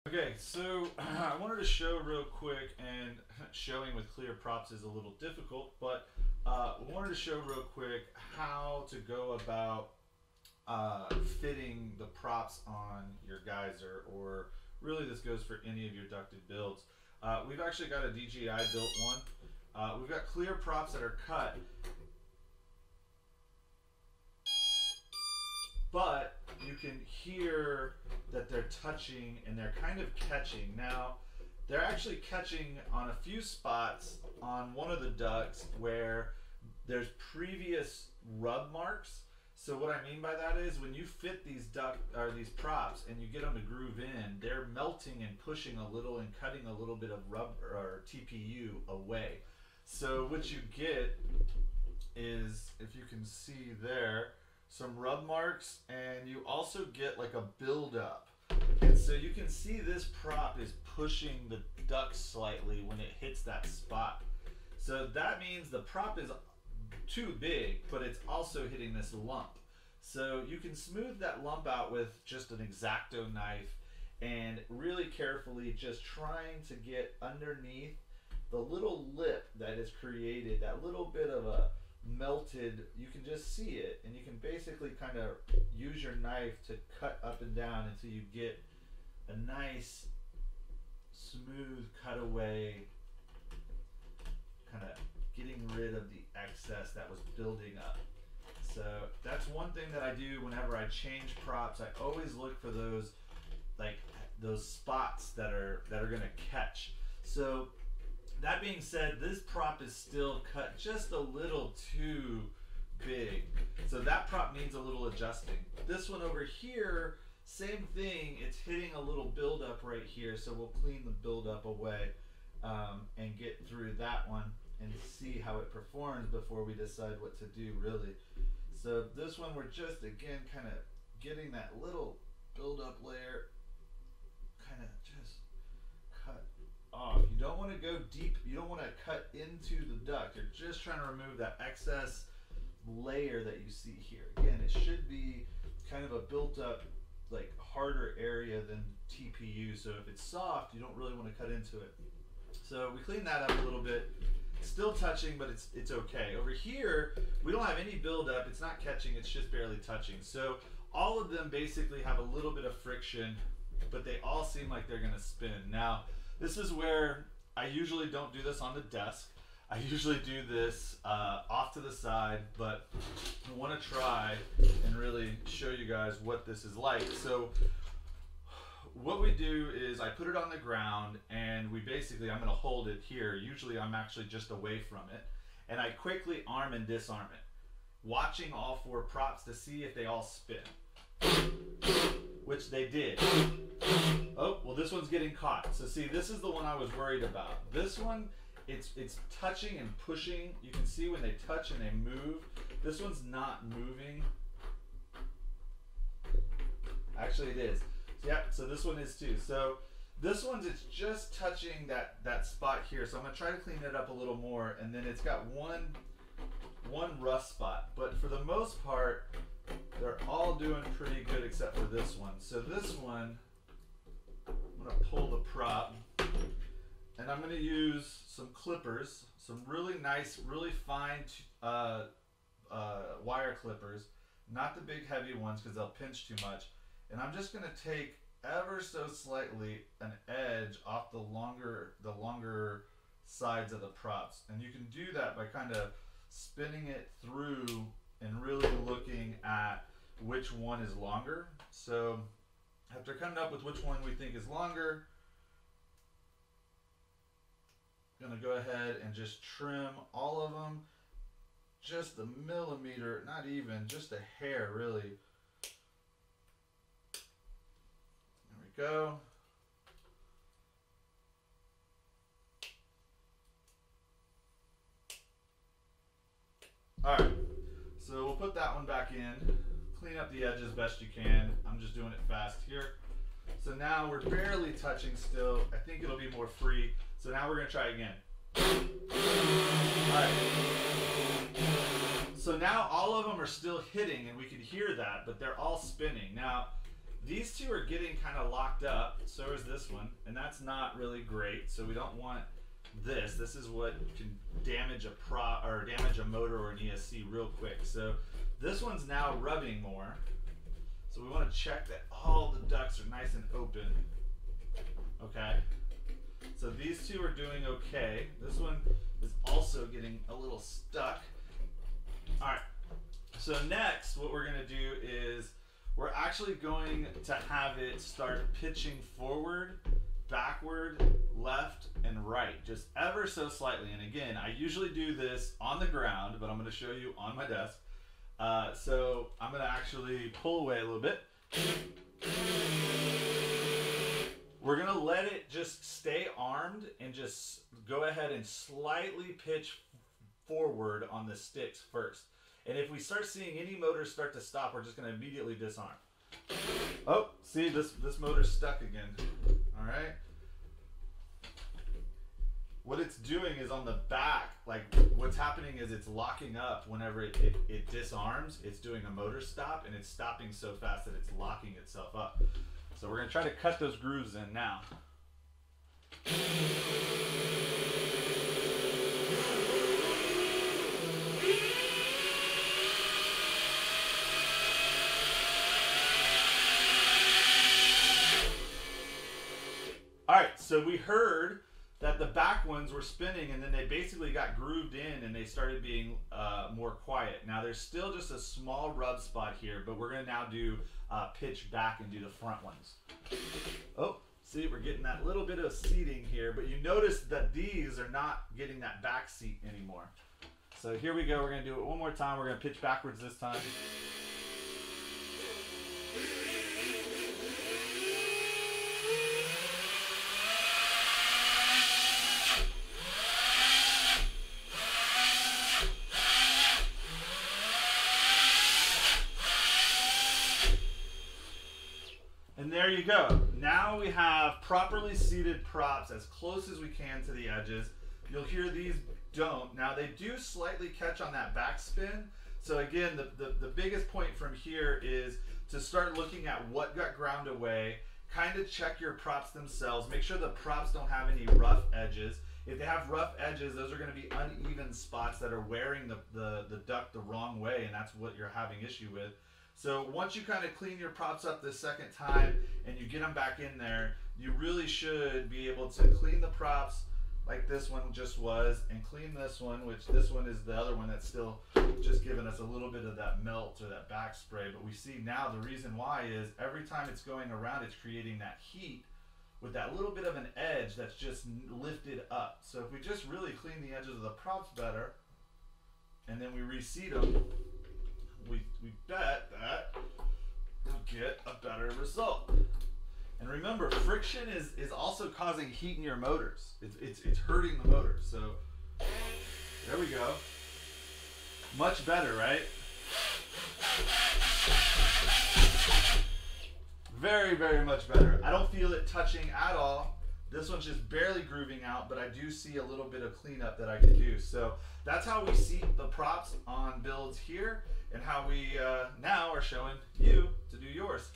Okay, so I wanted to show real quick, and showing with clear props is a little difficult, but I wanted to show real quick how to go about fitting the props on your geyser, or really this goes for any of your ducted builds. We've actually got a DJI built one. We've got clear props that are cut, but you can hear that they're touching and they're kind of catching. Now, they're actually catching on a few spots on one of the ducts where there's previous rub marks. So what I mean by that is when you fit these these props and you get them to groove in, they're melting and pushing a little and cutting a little bit of rub or TPU away. So what you get is, if you can see there, some rub marks, and you also get like a buildup. And so you can see this prop is pushing the duct slightly when it hits that spot. So that means the prop is too big, but it's also hitting this lump. So you can smooth that lump out with just an X-Acto knife and really carefully just trying to get underneath the little lip that is created, that little bit of a melted, you can just see it, and you can basically kind of use your knife to cut up and down until you get a nice smooth cutaway, kind of getting rid of the excess that was building up. So that's one thing that I do whenever I change props. I always look for those, like those spots that are gonna catch. So that being said, this prop is still cut just a little too big. So that prop needs a little adjusting. This one over here, same thing, it's hitting a little buildup right here. So we'll clean the buildup away and get through that one and see how it performs before we decide what to do really. So this one, we're just, again, kind of getting that little buildup layer kind of just cut off. You don't want to go deep, you don't want to cut into the duct. You're just trying to remove that excess layer that you see here. Again, it should be kind of a built up, like harder area than TPU. So if it's soft, you don't really want to cut into it. So we clean that up a little bit. Still touching, but it's okay. Over here, we don't have any buildup. It's not catching, it's just barely touching. So all of them basically have a little bit of friction, but they all seem like they're gonna spin. Now, this is where I usually don't do this on the desk. I usually do this off to the side, but I want to try and really show you guys what this is like. So what we do is I put it on the ground, and we basically, I'm going to hold it here. Usually I'm actually just away from it, and I quickly arm and disarm it, watching all four props to see if they all spin, which they did. Oh, well, this one's getting caught. So see, this is the one I was worried about. This one, it's touching and pushing. You can see when they touch and they move. This one's not moving. Actually, it is. Yep, so this one is too. So this one's, it's just touching that spot here. So I'm gonna try to clean it up a little more, and then it's got one rough spot. But for the most part, they're all doing pretty good except for this one. So this one, I'm gonna pull the prop, and I'm gonna use some clippers, some really nice, really fine wire clippers, not the big heavy ones because they'll pinch too much. And I'm just going to take ever so slightly an edge off the longer sides of the props. And you can do that by kind of spinning it through and really looking at which one is longer. So after coming up with which one we think is longer, I'm going to go ahead and just trim all of them just a millimeter, not even, just a hair really. Go. All right, so we'll put that one back in, clean up the edges best you can. I'm just doing it fast here. So now we're barely touching still. I think it'll be more free. So now we're gonna try again. All right. So now all of them are still hitting, and we can hear that, but they're all spinning. Now, these two are getting kind of locked up. So is this one, and that's not really great. So we don't want this. This is what can damage a prop or damage a motor or an ESC real quick. So this one's now rubbing more. So we want to check that all the ducts are nice and open. Okay. So these two are doing okay. This one is also getting a little stuck. All right. So next, what we're going to do is we're actually going to have it start pitching forward, backward, left, and right, just ever so slightly. And again, I usually do this on the ground, but I'm going to show you on my desk. So I'm going to actually pull away a little bit. We're going to let it just stay armed and just go ahead and slightly pitch forward on the sticks first. And if we start seeing any motors start to stop, we're just going to immediately disarm. Oh, see, this motor's stuck again. All right. What it's doing is on the back, like what's happening is it's locking up whenever it disarms. It's doing a motor stop, and it's stopping so fast that it's locking itself up. So we're going to try to cut those grooves in now. All right, so we heard that the back ones were spinning, and then they basically got grooved in and they started being more quiet. Now there's still just a small rub spot here, but we're going to now do pitch back and do the front ones. Oh, see, we're getting that little bit of seating here, but you notice that these are not getting that back seat anymore. So here we go. We're going to do it one more time. We're going to pitch backwards this time. And there you go. Now we have properly seated props as close as we can to the edges. You'll hear these don't. Now they do slightly catch on that backspin. So again, the biggest point from here is to start looking at what got ground away, kind of check your props themselves, make sure the props don't have any rough edges. If they have rough edges, those are going to be uneven spots that are wearing the duct the wrong way, and that's what you're having issue with. So once you kind of clean your props up the second time and you get them back in there, you really should be able to clean the props like this one just was, and clean this one, which this one is the other one that's still just giving us a little bit of that melt or that back spray. But we see now the reason why is every time it's going around, it's creating that heat with that little bit of an edge that's just lifted up. So if we just really clean the edges of the props better and then we reseat them, we bet that we'll get a better result. And remember, friction is also causing heat in your motors. It's hurting the motor. So there we go. Much better, right? Very, very much better. I don't feel it touching at all. This one's just barely grooving out, but I do see a little bit of cleanup that I can do. So that's how we seat the props on builds here, and how we now are showing you to do yours.